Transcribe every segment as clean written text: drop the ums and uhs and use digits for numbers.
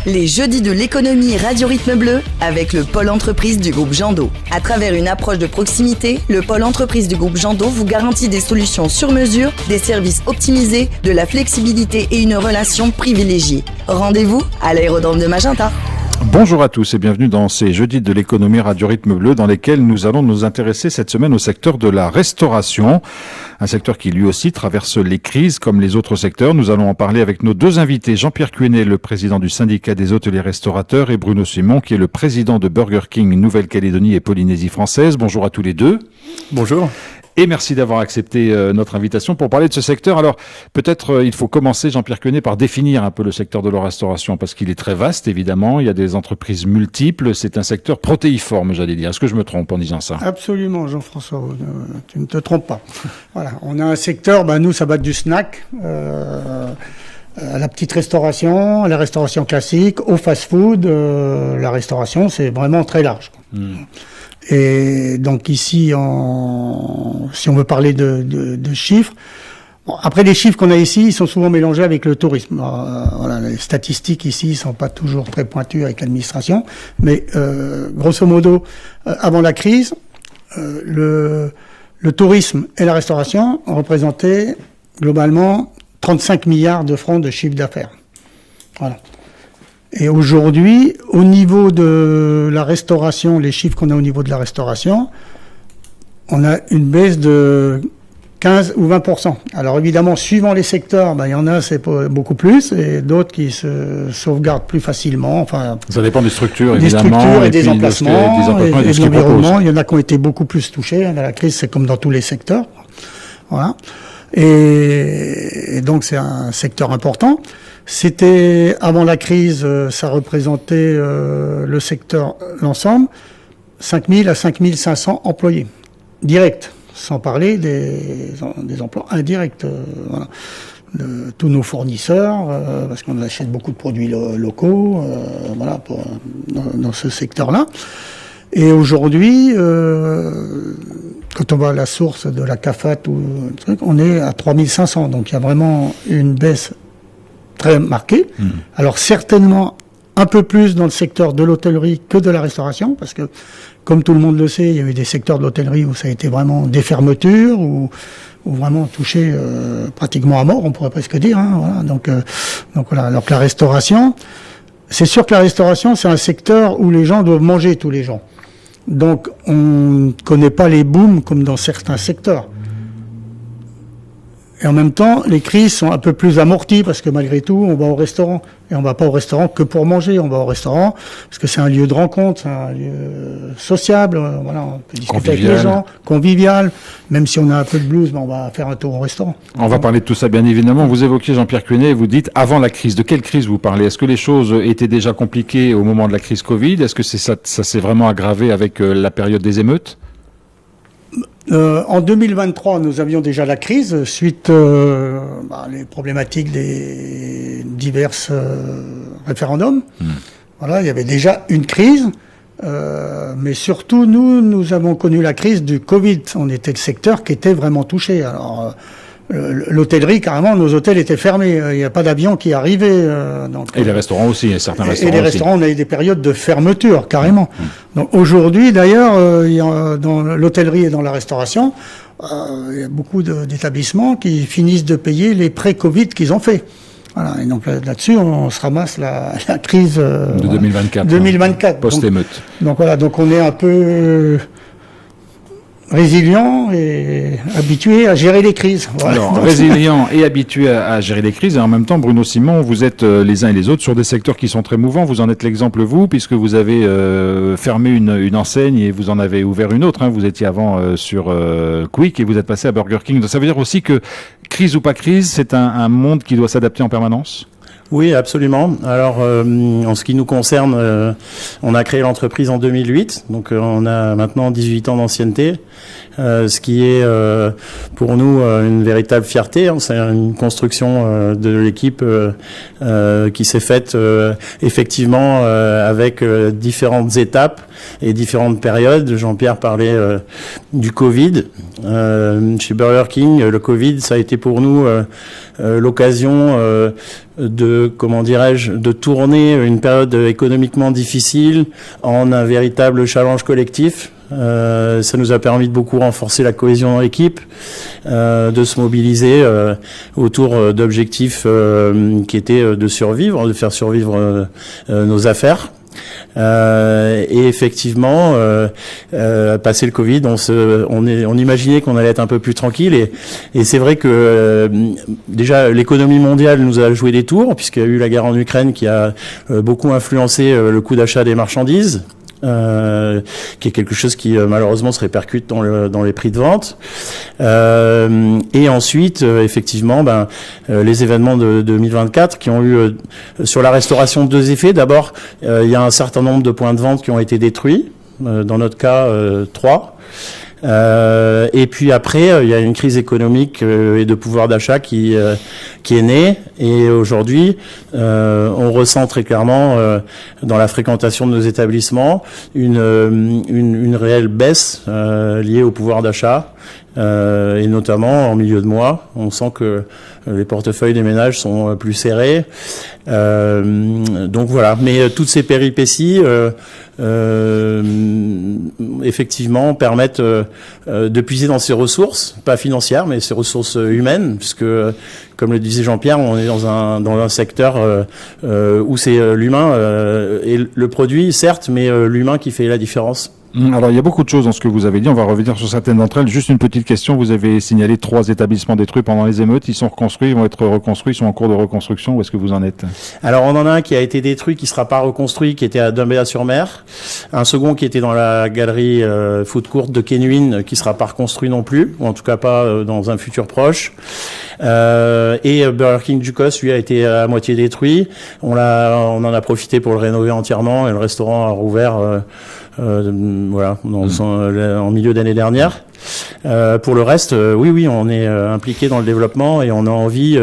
Les jeudis de l'économie Radio Rythme Bleu avec le pôle entreprise du groupe Jando. À travers une approche de proximité, le pôle entreprise du groupe Jando vous garantit des solutions sur mesure, des services optimisés, de la flexibilité et une relation privilégiée. Rendez-vous à l'aérodrome de Magenta. Bonjour à tous et bienvenue dans ces jeudis de l'économie Radio Rythme Bleu dans lesquels nous allons nous intéresser cette semaine au secteur de la restauration. Un secteur qui lui aussi traverse les crises comme les autres secteurs. Nous allons en parler avec nos deux invités, Jean-Pierre Cuenet, le président du syndicat des hôteliers restaurateurs, et Bruno Simon, qui est le président de Burger King Nouvelle-Calédonie et Polynésie française. Bonjour à tous les deux. Bonjour. Et merci d'avoir accepté notre invitation pour parler de ce secteur. Alors, peut-être il faut commencer, Jean-Pierre Cuenet, par définir un peu le secteur de la restauration, parce qu'il est très vaste, évidemment. Il y a des entreprises multiples. C'est un secteur protéiforme, j'allais dire. Est-ce que je me trompe en disant ça ? Absolument, Jean-François. Tu ne te trompes pas. Voilà, on a un secteur, nous, ça va du snack à la petite restauration, à la restauration classique, au fast-food. La restauration, c'est vraiment très large. Et donc ici, si on veut parler de chiffres, après les chiffres qu'on a ici, ils sont souvent mélangés avec le tourisme. Voilà, les statistiques ici sont pas toujours très pointues avec l'administration, mais grosso modo, avant la crise, le tourisme et la restauration ont représenté globalement 35 milliards de francs de chiffre d'affaires. Voilà. Et aujourd'hui, au niveau de la restauration, les chiffres qu'on a au niveau de la restauration, on a une baisse de 15 ou 20%. Alors évidemment, suivant les secteurs, il y en a, c'est beaucoup plus, et d'autres qui se sauvegardent plus facilement. Enfin, ça dépend des structures, évidemment. Des structures et des emplacements, et de l'environnement. Il y en a qui ont été beaucoup plus touchés. La crise, c'est comme dans tous les secteurs. Voilà. Et donc, c'est un secteur important. C'était, avant la crise, ça représentait le secteur, l'ensemble, 5 000 à 5 500 employés, directs, sans parler des emplois indirects. Voilà. Tous nos fournisseurs, parce qu'on achète beaucoup de produits locaux, voilà, dans ce secteur-là. Et aujourd'hui, quand on va à la source de la CAFAT ou truc, on est à 3 500. Donc il y a vraiment une baisse très marquée. Alors certainement un peu plus dans le secteur de l'hôtellerie que de la restauration, parce que comme tout le monde le sait, il y a eu des secteurs de l'hôtellerie où ça a été vraiment des fermetures, ou vraiment touché pratiquement à mort, on pourrait presque dire. Voilà. Donc voilà. Alors que la restauration, c'est sûr que la restauration, c'est un secteur où les gens doivent manger tous les jours. Donc on ne connaît pas les booms comme dans certains secteurs. Et en même temps, les crises sont un peu plus amorties parce que malgré tout, on va au restaurant. Et on va pas au restaurant que pour manger. On va au restaurant parce que c'est un lieu de rencontre, c'est un lieu sociable. Voilà, on peut discuter avec les gens, convivial. Même si on a un peu de blues, on va faire un tour au restaurant. On va parler de tout ça, bien évidemment. Vous évoquiez Jean-Pierre Cuenet, vous dites avant la crise. De quelle crise vous parlez ? Est-ce que les choses étaient déjà compliquées au moment de la crise Covid ? Est-ce que ça s'est vraiment aggravé avec la période des émeutes ? En 2023, nous avions déjà la crise suite les problématiques des divers référendums. Voilà, il y avait déjà une crise, mais surtout nous avons connu la crise du Covid. On était le secteur qui était vraiment touché. Alors l'hôtellerie, carrément, nos hôtels étaient fermés. Il n'y a pas d'avion qui arrivait. Et les restaurants aussi, certains restaurants. Et les restaurants, on a eu des périodes de fermeture, carrément. Donc aujourd'hui, d'ailleurs, dans l'hôtellerie et dans la restauration, il y a beaucoup d'établissements qui finissent de payer les pré-Covid qu'ils ont fait. Voilà. Et donc là-dessus, on se ramasse la crise de 2024. 2024. Post-émeute. Donc voilà, donc on est un peu résilient et habitué à gérer les crises. Voilà. Alors, résilient et habitué à gérer les crises. Et en même temps, Bruno Simon, vous êtes les uns et les autres sur des secteurs qui sont très mouvants. Vous en êtes l'exemple, vous, puisque vous avez fermé une enseigne et vous en avez ouvert une autre. Vous étiez avant sur Quick et vous êtes passé à Burger King. Donc, ça veut dire aussi que, crise ou pas crise, c'est un monde qui doit s'adapter en permanence ? Oui, absolument. Alors, en ce qui nous concerne, on a créé l'entreprise en 2008, donc on a maintenant 18 ans d'ancienneté, ce qui est pour nous une véritable fierté. C'est une construction de l'équipe qui s'est faite effectivement avec différentes étapes et différentes périodes. Jean-Pierre parlait du Covid. Chez Burger King, le Covid, ça a été pour nous l'occasion de tourner une période économiquement difficile en un véritable challenge collectif. Ça nous a permis de beaucoup renforcer la cohésion dans l'équipe, de se mobiliser autour d'objectifs qui étaient de survivre, de faire survivre nos affaires. Et effectivement, passé le Covid, on imaginait qu'on allait être un peu plus tranquille, et c'est vrai que déjà l'économie mondiale nous a joué des tours, puisqu'il y a eu la guerre en Ukraine qui a beaucoup influencé le coût d'achat des marchandises. Qui est quelque chose qui malheureusement se répercute dans les prix de vente. Et ensuite, effectivement, les événements de 2024 qui ont eu sur la restauration 2 effets. D'abord, il y a un certain nombre de points de vente qui ont été détruits. Dans notre cas, 3. Et puis après, il y a une crise économique et de pouvoir d'achat qui est née. Et aujourd'hui, on ressent très clairement dans la fréquentation de nos établissements une réelle baisse liée au pouvoir d'achat. Et notamment en milieu de mois, on sent que les portefeuilles des ménages sont plus serrés. Donc voilà, mais toutes ces péripéties effectivement permettent de puiser dans ces ressources, pas financières, mais ces ressources humaines, puisque comme le disait Jean-Pierre, on est dans un secteur où c'est l'humain et le produit, certes, mais l'humain qui fait la différence. Alors, il y a beaucoup de choses dans ce que vous avez dit. On va revenir sur certaines d'entre elles. Juste une petite question. Vous avez signalé 3 établissements détruits pendant les émeutes. Ils sont reconstruits, ils vont être reconstruits, ils sont en cours de reconstruction. Où est-ce que vous en êtes? Alors, on en a un qui a été détruit, qui sera pas reconstruit, qui était à Dumbéa-sur-Mer. Un second qui était dans la galerie food court de Kenwin, qui sera pas reconstruit non plus, ou en tout cas pas dans un futur proche. Et Burger King Ducos, lui, a été à moitié détruit. On en a profité pour le rénover entièrement, et le restaurant a rouvert en milieu d'année dernière. Pour le reste, oui, on est impliqué dans le développement et on a envie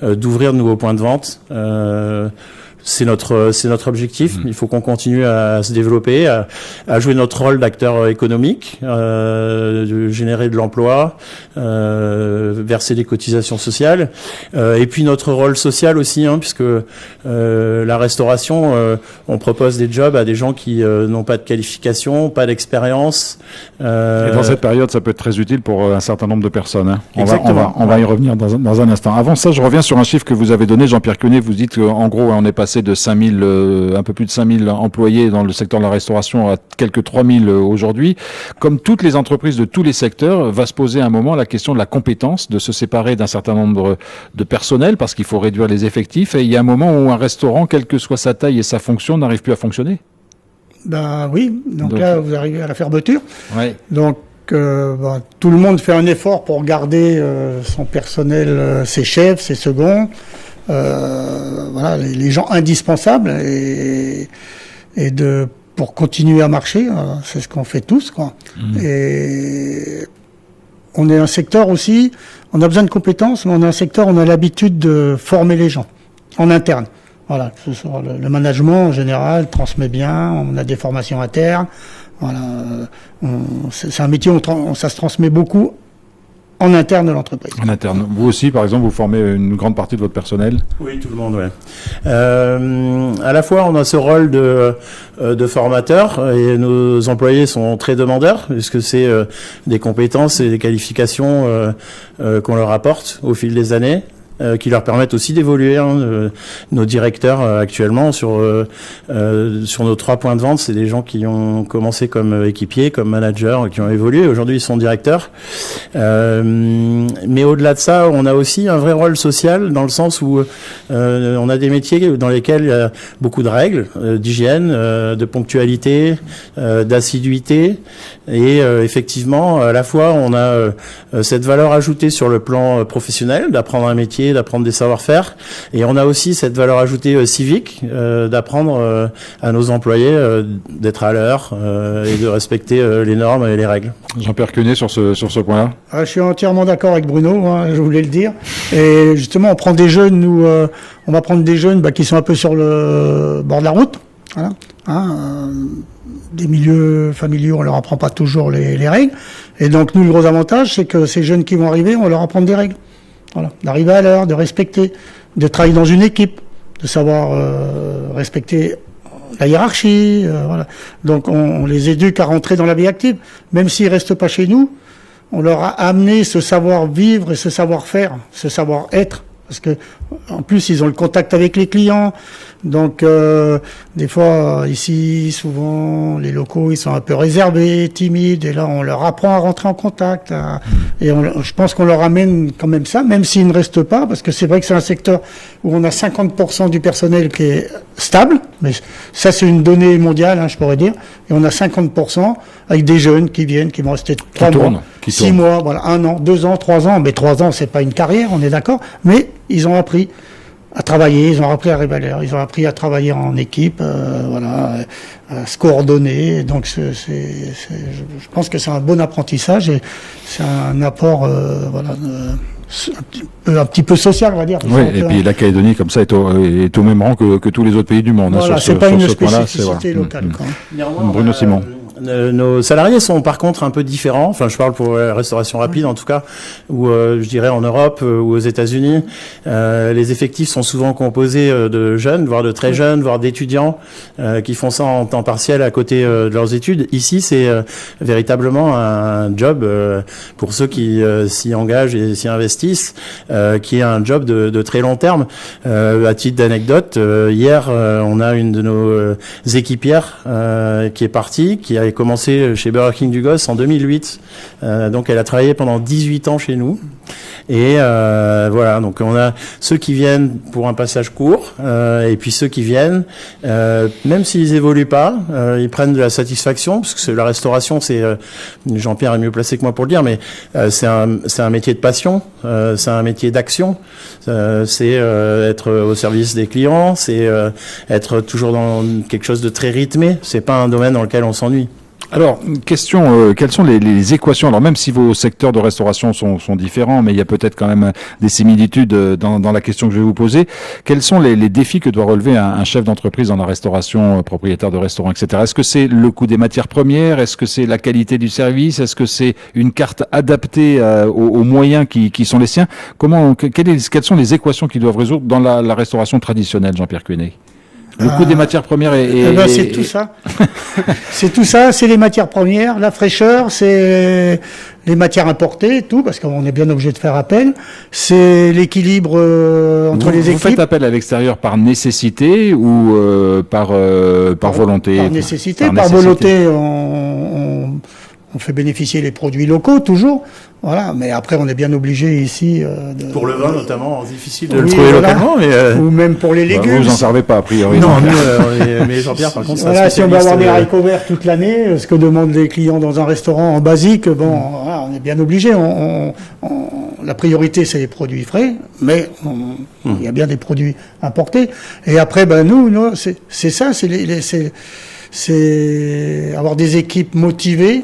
d'ouvrir de nouveaux points de vente. C'est notre objectif. Il faut qu'on continue à se développer, à jouer notre rôle d'acteur économique, de générer de l'emploi, verser des cotisations sociales, et puis notre rôle social aussi, puisque la restauration, on propose des jobs à des gens qui n'ont pas de qualification, pas d'expérience. Et dans cette période, ça peut être très utile pour un certain nombre de personnes. Exactement. On va y revenir dans un instant. Avant ça, je reviens sur un chiffre que vous avez donné, Jean-Pierre Quenet. Vous dites qu'en gros, on est passé de 5000, un peu plus de 5000 employés dans le secteur de la restauration à quelques 3000 aujourd'hui. Comme toutes les entreprises de tous les secteurs, va se poser à un moment la question de la compétence, de se séparer d'un certain nombre de personnel parce qu'il faut réduire les effectifs. Et il y a un moment où un restaurant, quelle que soit sa taille et sa fonction, n'arrive plus à fonctionner. Oui. Donc là, vous arrivez à la fermeture. Ouais. Donc, tout le monde fait un effort pour garder son personnel, ses chefs, ses seconds. Les gens indispensables pour continuer à marcher, c'est ce qu'on fait tous, quoi. Et on est un secteur aussi, on a besoin de compétences, mais on est un secteur, on a l'habitude de former les gens en interne. Voilà, que ce soit le management en général transmet bien, on a des formations internes. Voilà, c'est un métier où ça se transmet beaucoup en interne de l'entreprise. En interne. Vous aussi, par exemple, vous formez une grande partie de votre personnel? Oui, tout le monde, ouais. À la fois, on a ce rôle de formateur et nos employés sont très demandeurs puisque c'est des compétences et des qualifications qu'on leur apporte au fil des années. Qui leur permettent aussi d'évoluer. Nos directeurs actuellement sur nos 3 points de vente, c'est des gens qui ont commencé comme équipiers, comme managers, qui ont évolué. Aujourd'hui, ils sont directeurs. Mais au-delà de ça, on a aussi un vrai rôle social dans le sens où on a des métiers dans lesquels il y a beaucoup de règles d'hygiène, de ponctualité, d'assiduité. Et effectivement, à la fois, on a cette valeur ajoutée sur le plan professionnel, d'apprendre un métier, d'apprendre des savoir-faire, et on a aussi cette valeur ajoutée civique, d'apprendre à nos employés d'être à l'heure et de respecter les normes et les règles. Jean-Pierre Quenet sur ce point-là. Je suis entièrement d'accord avec Bruno, je voulais le dire. Et justement, on prend des jeunes, on va prendre des jeunes qui sont un peu sur le bord de la route. Voilà. Des milieux familiaux, on leur apprend pas toujours les règles. Et donc, nous, le gros avantage, c'est que ces jeunes qui vont arriver, on va leur apprendre des règles. Voilà, d'arriver à l'heure, de respecter. de travailler dans une équipe, de savoir respecter la hiérarchie. Voilà. Donc on les éduque à rentrer dans la vie active. Même s'ils restent pas chez nous, on leur a amené ce savoir-vivre et ce savoir-faire, ce savoir-être. Parce que en plus, ils ont le contact avec les clients. Donc, des fois, ici, souvent, les locaux, ils sont un peu réservés, timides. Et là, on leur apprend à rentrer en contact. Je pense qu'on leur amène quand même ça, même s'ils ne restent pas. Parce que c'est vrai que c'est un secteur où on a 50% du personnel qui est stable. Mais ça, c'est une donnée mondiale, hein, je pourrais dire. Et on a 50% avec des jeunes qui viennent, qui vont rester 3 mois, 6 mois, voilà, 1 an, 2 ans, 3 ans. Mais 3 ans, c'est pas une carrière, on est d'accord. Mais ils ont appris à travailler, ils ont appris à révéler, ils ont appris à travailler en équipe, voilà, à se coordonner. Donc je pense que c'est un bon apprentissage et c'est un apport, voilà, un petit peu social, on va dire. Oui, et puis la Calédonie, comme ça, est au même rang que tous les autres pays du monde. Voilà, hein, c'est pas une spécificité locale. Bruno Simon. Nos salariés sont par contre un peu différents. Enfin, je parle pour la restauration rapide en tout cas, ou je dirais en Europe ou aux États-Unis. Les effectifs sont souvent composés de jeunes, voire de très jeunes, voire d'étudiants qui font ça en temps partiel à côté de leurs études. Ici, c'est véritablement un job pour ceux qui s'y engagent et s'y investissent, qui est un job de très long terme. À titre d'anecdote, hier, on a une de nos équipières qui est partie, qui a commencé chez Burger King du Gosse en 2008. Donc elle a travaillé pendant 18 ans chez nous. Et voilà, donc on a ceux qui viennent pour un passage court, et puis ceux qui viennent, même s'ils évoluent pas, ils prennent de la satisfaction, parce que la restauration, c'est Jean-Pierre est mieux placé que moi pour le dire, mais c'est un métier de passion, c'est un métier d'action, c'est être au service des clients, c'est être toujours dans quelque chose de très rythmé. C'est pas un domaine dans lequel on s'ennuie. Alors, question, quelles sont les équations? Alors, même si vos secteurs de restauration sont différents, mais il y a peut-être quand même des similitudes dans la question que je vais vous poser. Quels sont les défis que doit relever un chef d'entreprise dans la restauration, propriétaire de restaurant, etc. Est-ce que c'est le coût des matières premières? Est-ce que c'est la qualité du service? Est-ce que c'est une carte adaptée aux moyens qui sont les siens? Quelles sont les équations qu'ils doivent résoudre dans la restauration traditionnelle, Jean-Pierre Cuenet? Le coût des matières premières c'est tout ça. C'est tout ça, c'est les matières premières, la fraîcheur, c'est les matières importées, tout, parce qu'on est bien obligé de faire appel. C'est l'équilibre entre les équipes. Vous faites appel à l'extérieur par nécessité ou par volonté? Par nécessité, par volonté, on fait bénéficier les produits locaux, toujours. Voilà, mais après, on est bien obligé ici... Pour le vin, notamment, difficile de le trouver localement. Mais ou même pour les légumes. Vous en servez pas, a priori. Non, mais Jean-Pierre, par contre, voilà, si on veut avoir des haricots verts toute l'année, ce que demandent les clients dans un restaurant en basique, voilà, on est bien obligé. La priorité, c'est les produits frais, mais il y a bien des produits importés. Et après, nous c'est ça, c'est avoir des équipes motivées,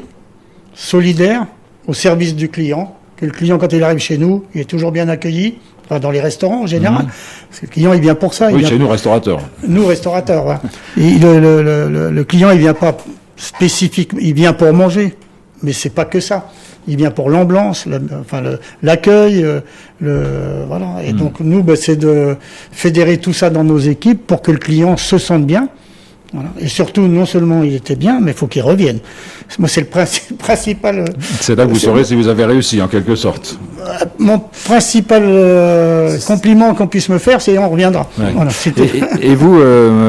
solidaire, au service du client, que le client, quand il arrive chez nous, il est toujours bien accueilli, enfin, dans les restaurants en général, parce que le client, il vient pour ça. Oui, chez nous, restaurateurs. Nous, restaurateurs, ouais. Et le client, il vient pas spécifique, il vient pour manger, mais c'est pas que ça. Il vient pour l'ambiance, l'accueil, voilà. Et donc, nous, c'est de fédérer tout ça dans nos équipes pour que le client se sente bien. Voilà. Et surtout, non seulement il était bien, mais il faut qu'il revienne. Moi, c'est le principal. C'est là que vous saurez si vous avez réussi, en quelque sorte. Mon principal compliment qu'on puisse me faire, c'est on reviendra. Ouais. Voilà, et vous,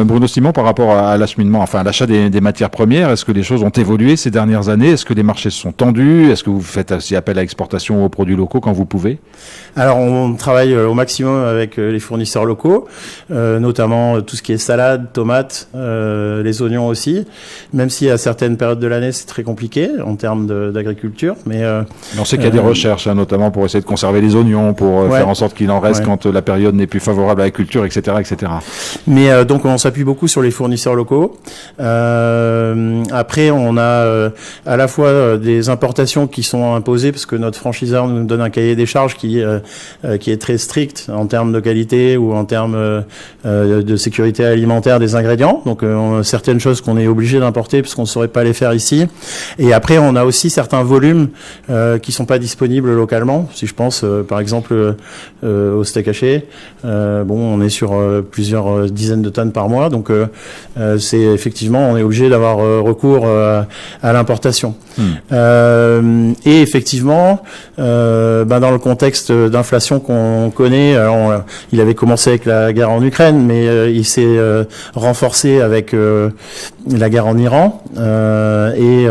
Bruno Simon, par rapport à l'acheminement, enfin à l'achat des matières premières, est-ce que les choses ont évolué ces dernières années? Est-ce que les marchés se sont tendus? Est-ce que vous faites aussi appel à l'exportation aux produits locaux quand vous pouvez? Alors, on travaille au maximum avec les fournisseurs locaux, notamment tout ce qui est salade, tomates, les oignons aussi, même si à certaines périodes de l'année c'est très compliqué en termes d'agriculture. Mais on sait qu'il y a des recherches, notamment pour essayer de conserver les oignons, pour faire en sorte qu'il en reste quand la période n'est plus favorable à la culture, etc., etc. Mais donc on s'appuie beaucoup sur les fournisseurs locaux. Après, on a à la fois des importations qui sont imposées parce que notre franchiseur nous donne un cahier des charges qui est très strict en termes de qualité ou en termes de sécurité alimentaire des ingrédients. Donc certaines choses qu'on est obligé d'importer parce qu'on ne saurait pas les faire ici. Et après, on a aussi certains volumes qui sont pas disponibles localement, Si je pense par exemple au steak haché, on est sur plusieurs dizaines de tonnes par mois, donc c'est effectivement on est obligé d'avoir recours à l'importation. Et effectivement, dans le contexte d'inflation qu'on connaît, alors, il avait commencé avec la guerre en Ukraine, mais il s'est renforcé avec la guerre en Iran et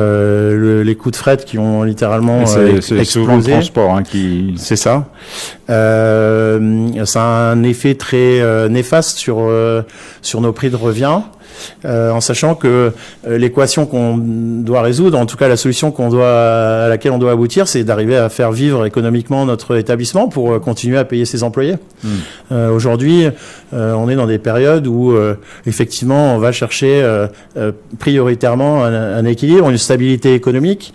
les coûts de fret qui ont littéralement c'est souvent le transport qui... C'est ça. Ça a un effet très néfaste sur nos prix de revient. En sachant que l'équation qu'on doit résoudre, en tout cas la solution à laquelle on doit aboutir, c'est d'arriver à faire vivre économiquement notre établissement pour continuer à payer ses employés. Aujourd'hui, on est dans des périodes où effectivement on va chercher prioritairement un équilibre, une stabilité économique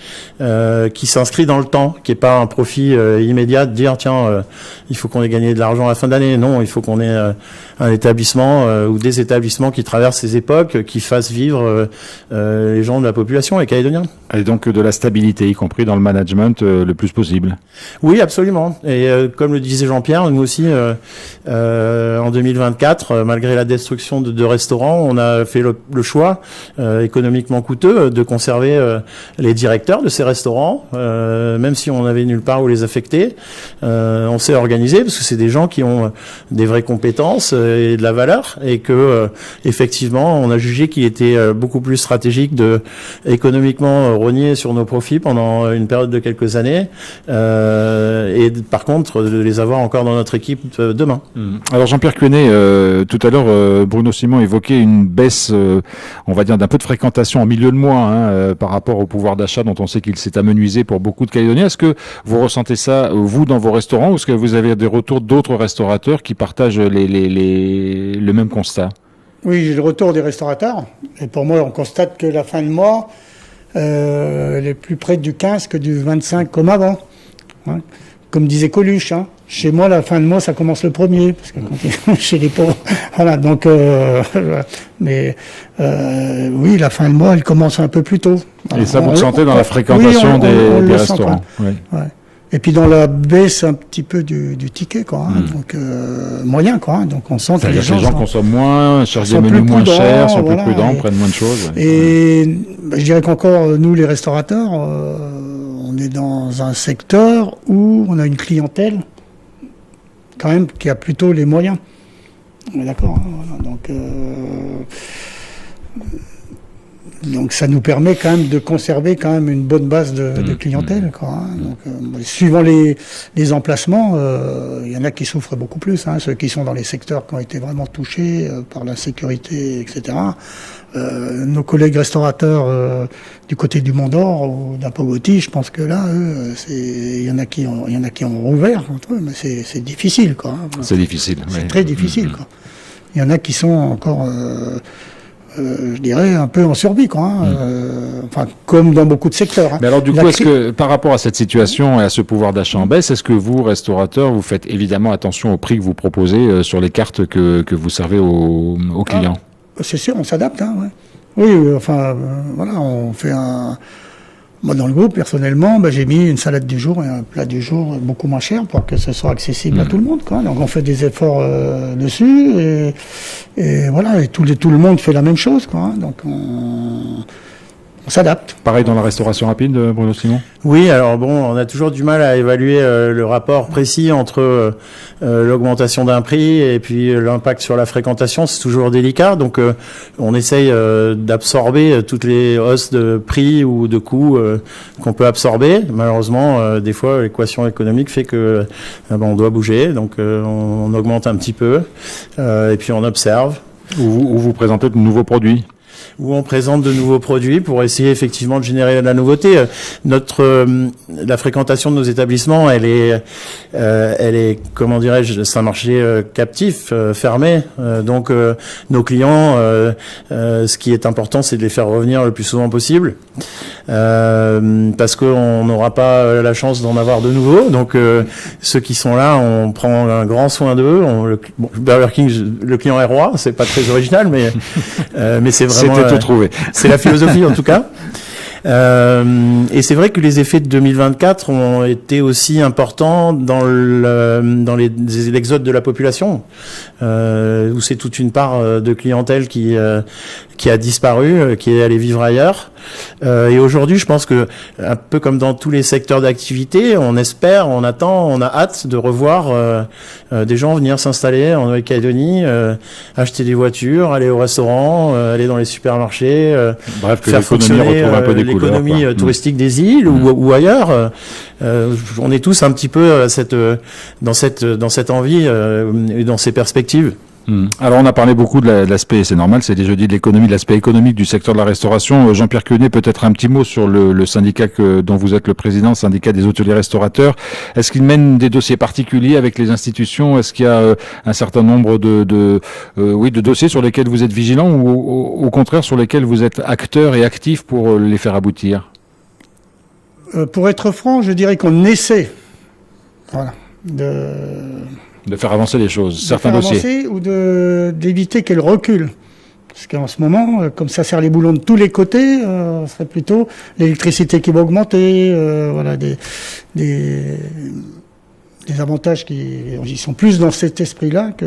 qui s'inscrit dans le temps, qui est pas un profit immédiat de dire tiens il faut qu'on ait gagné de l'argent à la fin de l'année. Non, il faut qu'on ait un établissement ou des établissements qui traversent ces époques, qui fassent vivre les gens de la population, les Calédoniens. Et donc de la stabilité, y compris dans le management, le plus possible. Oui, absolument. Et comme le disait Jean-Pierre, nous aussi, en 2024, malgré la destruction de 2 restaurants, on a fait le choix, économiquement coûteux, de conserver les directeurs de ces restaurants, même si on avait nulle part où les affecter. On s'est organisé parce que c'est des gens qui ont des vraies compétences et de la valeur, et que effectivement, on a jugé qu'il était beaucoup plus stratégique de économiquement rogner sur nos profits pendant une période de quelques années, et par contre de les avoir encore dans notre équipe demain. Alors Jean-Pierre Quenet, tout à l'heure Bruno Simon évoquait une baisse, on va dire, d'un peu de fréquentation en milieu de mois par rapport au pouvoir d'achat dont on sait qu'il s'est amenuisé pour beaucoup de Calédoniens. Est-ce que vous ressentez ça, vous, dans vos restaurants, ou est-ce que vous avez des retours d'autres restaurateurs qui partagent le même constat? Oui, j'ai le retour des restaurateurs. Et pour moi, on constate que la fin de mois, elle est plus près du 15 que du 25 comme avant. Hein. Comme disait Coluche, chez moi, la fin de mois, ça commence le 1er, parce que chez les pauvres. Voilà, donc, mais oui, la fin de mois, elle commence un peu plus tôt. Et ça, vous le sentez dans la fréquentation des restaurants. Oui. Ouais. Et puis dans la baisse un petit peu du ticket, quoi. Donc moyen, quoi. Donc on sent que les gens consomment moins, cherchent des menus moins chers, sont plus prudents, prennent moins de choses. Et je dirais qu'encore nous, les restaurateurs, on est dans un secteur où on a une clientèle quand même qui a plutôt les moyens. On est d'accord. Voilà. Donc ça nous permet quand même de conserver quand même une bonne base de clientèle, quoi. Donc, suivant les emplacements, il y en a qui souffrent beaucoup plus, ceux qui sont dans les secteurs qui ont été vraiment touchés par l'insécurité, etc. Nos collègues restaurateurs du côté du Mont d'Or ou d'Apogoti, je pense que là, il y en a qui ont rouvert, mais c'est difficile, quoi. C'est difficile. C'est très difficile, quoi. Il y en a qui sont encore je dirais un peu en survie, quoi. Enfin, comme dans beaucoup de secteurs. Mais alors, du coup, est-ce que, par rapport à cette situation et à ce pouvoir d'achat en baisse, est-ce que vous, restaurateurs, vous faites évidemment attention au prix que vous proposez sur les cartes que vous servez aux clients? C'est sûr, on s'adapte, ouais. Oui, enfin, voilà, on fait Moi, dans le groupe, personnellement, j'ai mis une salade du jour et un plat du jour beaucoup moins cher pour que ce soit accessible à tout le monde, quoi. Donc, on fait des efforts dessus et voilà, et tout le monde fait la même chose, quoi. Donc, on s'adapte. Pareil dans la restauration rapide, Bruno Simon? Oui, alors on a toujours du mal à évaluer le rapport précis entre l'augmentation d'un prix et puis l'impact sur la fréquentation. C'est toujours délicat, donc on essaye d'absorber toutes les hausses de prix ou de coûts qu'on peut absorber. Malheureusement, des fois, l'équation économique fait que on doit bouger, donc on augmente un petit peu et puis on observe. Ou vous présentez de nouveaux produits? Où on présente de nouveaux produits pour essayer effectivement de générer de la nouveauté. La fréquentation de nos établissements, elle est, comment dirais-je, c'est un marché captif, fermé. Donc nos clients, ce qui est important, c'est de les faire revenir le plus souvent possible, parce qu'on n'aura pas la chance d'en avoir de nouveaux. Donc ceux qui sont là, on prend un grand soin d'eux. Burger King, le client est roi. C'est pas très original, mais c'est vraiment. C'était tout trouvé. C'est la philosophie en tout cas. Et c'est vrai que les effets de 2024 ont été aussi importants dans l'exode de la population, où c'est toute une part de clientèle qui a disparu, qui est allée vivre ailleurs. Et aujourd'hui, je pense que, un peu comme dans tous les secteurs d'activité, on espère, on attend, on a hâte de revoir des gens venir s'installer en Nouvelle-Calédonie, acheter des voitures, aller au restaurant, aller dans les supermarchés, bref, que faire fonctionner un peu des l'économie touristique des îles ou ailleurs. On est tous un petit peu dans cette envie et dans ces perspectives. Alors on a parlé beaucoup de l'aspect, c'est normal, c'est les jeudis de l'économie, de l'aspect économique du secteur de la restauration. Jean-Pierre Quenet, peut-être un petit mot sur le syndicat dont vous êtes le président, syndicat des hôteliers restaurateurs. Est-ce qu'il mène des dossiers particuliers avec les institutions? Est-ce qu'il y a un certain nombre de dossiers sur lesquels vous êtes vigilant ou au contraire sur lesquels vous êtes acteur et actif pour les faire aboutir? Pour être franc, je dirais qu'on essaie de faire avancer les choses, certains dossiers. Avancer ou d'éviter qu'elle recule. Parce qu'en ce moment, comme ça serre les boulons de tous les côtés, ce serait plutôt l'électricité qui va augmenter, des avantages ils sont plus dans cet esprit-là que...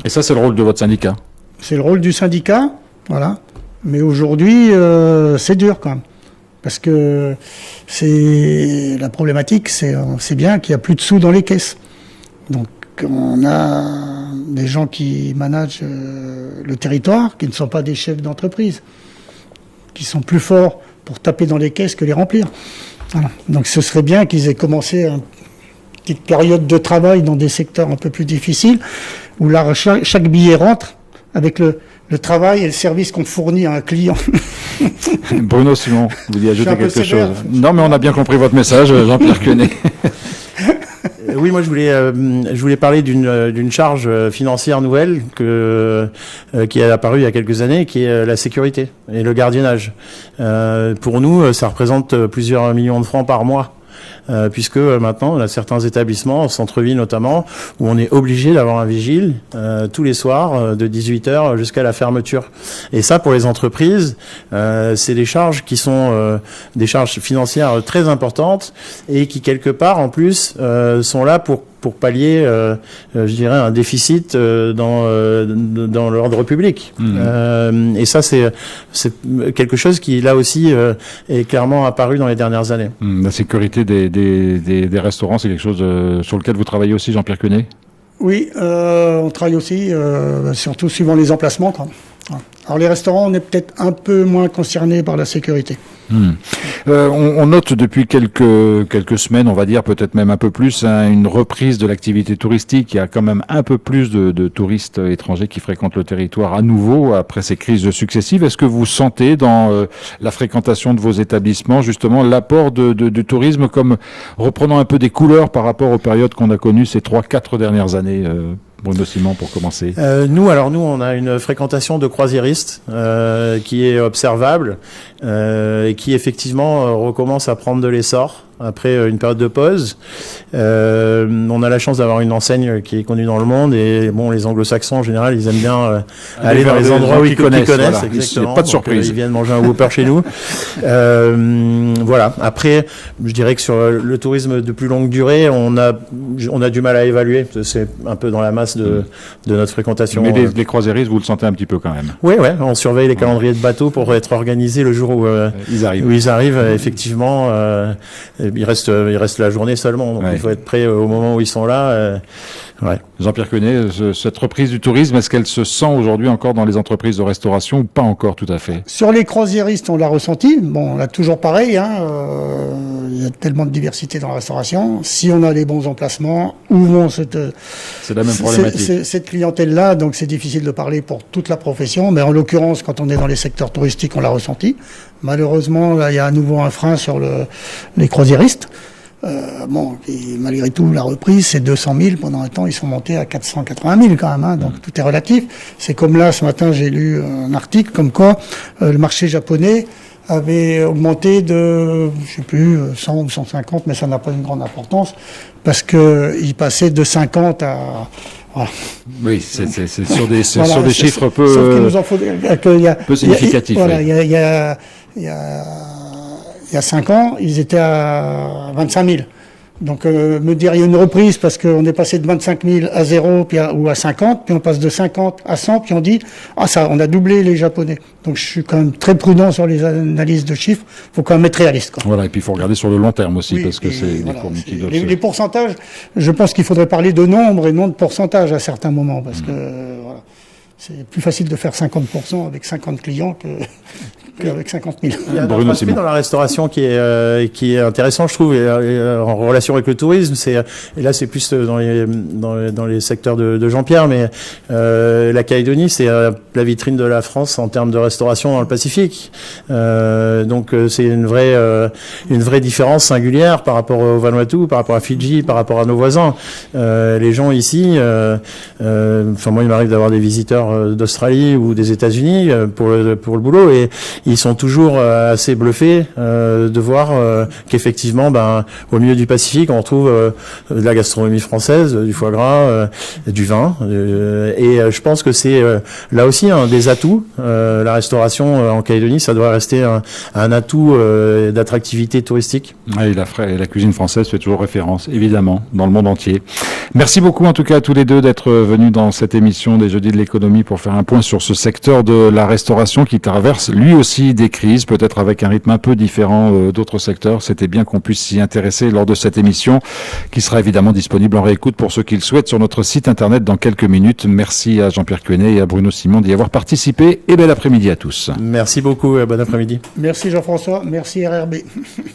Et ça, c'est le rôle de votre syndicat? C'est le rôle du syndicat, voilà. Mais aujourd'hui, c'est dur quand même. Parce que la problématique, c'est bien qu'il n'y a plus de sous dans les caisses. Donc, on a des gens qui managent le territoire, qui ne sont pas des chefs d'entreprise, qui sont plus forts pour taper dans les caisses que les remplir. Voilà. Donc ce serait bien qu'ils aient commencé une petite période de travail dans des secteurs un peu plus difficiles, où là, chaque billet rentre avec le travail et le service qu'on fournit à un client. Bruno Simon, vous voulez ajouter quelque sévère, chose? Non, mais on a bien compris votre message, Jean-Pierre Quenet. Oui, moi je voulais parler d'une charge financière nouvelle qui est apparue il y a quelques années, qui est la sécurité et le gardiennage. Pour nous, ça représente plusieurs millions de francs par mois. Puisque maintenant on a certains établissements, en centre-ville notamment, où on est obligé d'avoir un vigile tous les soirs de 18h jusqu'à la fermeture. Et ça, pour les entreprises, c'est des charges qui sont des charges financières très importantes et qui quelque part en plus sont là pour pallier, je dirais, un déficit dans l'ordre public. Et ça, c'est quelque chose qui, là aussi, est clairement apparu dans les dernières années. La sécurité des restaurants, c'est quelque chose sur lequel vous travaillez aussi, Jean-Pierre Quenet? Oui, on travaille aussi, surtout suivant les emplacements. Alors les restaurants, on est peut-être un peu moins concernés par la sécurité. On note depuis quelques semaines, on va dire peut-être même un peu plus, une reprise de l'activité touristique. Il y a quand même un peu plus de touristes étrangers qui fréquentent le territoire à nouveau après ces crises successives. Est-ce que vous sentez dans la fréquentation de vos établissements justement l'apport du tourisme comme reprenant un peu des couleurs par rapport aux périodes qu'on a connues ces 3-4 dernières années? Bruno Simon, pour commencer. Nous, on a une fréquentation de croisiéristes qui est observable et qui effectivement recommence à prendre de l'essor après une période de pause. On a la chance d'avoir une enseigne qui est connue dans le monde et bon, les anglo-saxons en général, ils aiment bien aller dans les endroits où ils connaissent. Voilà. Exactement. Pas de surprise. Ils viennent manger un Whopper chez nous. Voilà. Après, je dirais que sur le tourisme de plus longue durée, on a du mal à évaluer. C'est un peu dans la masse de notre fréquentation. Mais les croisiéristes, vous le sentez un petit peu quand même. Oui, on surveille les calendriers de bateaux pour être organisés le jour où ils arrivent. Effectivement, il reste la journée seulement, donc il faut être prêt au moment où ils sont là. Jean-Pierre Quenet, cette reprise du tourisme, est-ce qu'elle se sent aujourd'hui encore dans les entreprises de restauration ou pas encore tout à fait? Sur les croisiéristes, on l'a ressenti. Bon, on a toujours pareil. Il y a tellement de diversité dans la restauration. Si on a les bons emplacements, où vont c'est la même problématique. Cette clientèle-là, donc c'est difficile de parler pour toute la profession. Mais en l'occurrence, quand on est dans les secteurs touristiques, on l'a ressenti. Malheureusement, là, il y a à nouveau un frein sur les croisiéristes. Et malgré tout, la reprise, c'est 200 000. Pendant un temps, ils sont montés à 480 000 quand même. Donc tout est relatif. C'est comme là, ce matin, j'ai lu un article comme quoi le marché japonais avait augmenté de, je sais plus, 100 ou 150, mais ça n'a pas une grande importance, parce qu'il passait de 50 à... Voilà. Oui, c'est sur des chiffres peu significatifs. Voilà, il y a Il y a 5 ans, ils étaient à 25 000. Donc me dire il y a une reprise parce qu'on est passé de 25 000 à 0 ou à 50, puis on passe de 50 à 100, puis on dit on a doublé les Japonais. Donc je suis quand même très prudent sur les analyses de chiffres. Il faut quand même être réaliste, quoi. Voilà, et puis il faut regarder sur le long terme aussi, Oui, parce que c'est voilà, des courbes qui doivent les pourcentages, je pense qu'il faudrait parler de nombre et non de pourcentage à certains moments, parce que voilà, c'est plus facile de faire 50% avec 50 clients qu'avec 50 000. Il y a un aspect dans la restauration qui est intéressant, je trouve, en relation avec le tourisme. Et là, c'est plus dans les secteurs de Jean-Pierre, mais la Calédonie, c'est la vitrine de la France en termes de restauration dans le Pacifique. Donc, c'est une vraie différence singulière par rapport au Vanuatu, par rapport à Fidji, par rapport à nos voisins. Les gens ici, moi, il m'arrive d'avoir des visiteurs d'Australie ou des États-Unis pour le boulot, et ils sont toujours assez bluffés de voir qu'effectivement, au milieu du Pacifique, on retrouve de la gastronomie française, du foie gras, du vin, et je pense que c'est là aussi un des atouts. La restauration en Calédonie, ça doit rester un atout d'attractivité touristique. Et la cuisine française fait toujours référence, évidemment, dans le monde entier. Merci beaucoup en tout cas à tous les deux d'être venus dans cette émission des Jeudis de l'économie pour faire un point sur ce secteur de la restauration qui traverse lui aussi des crises, peut-être avec un rythme un peu différent d'autres secteurs. C'était bien qu'on puisse s'y intéresser lors de cette émission qui sera évidemment disponible en réécoute pour ceux qui le souhaitent sur notre site internet dans quelques minutes. Merci à Jean-Pierre Quenet et à Bruno Simon d'y avoir participé et bel après-midi à tous. Merci beaucoup, bon après-midi. Merci Jean-François, merci RRB.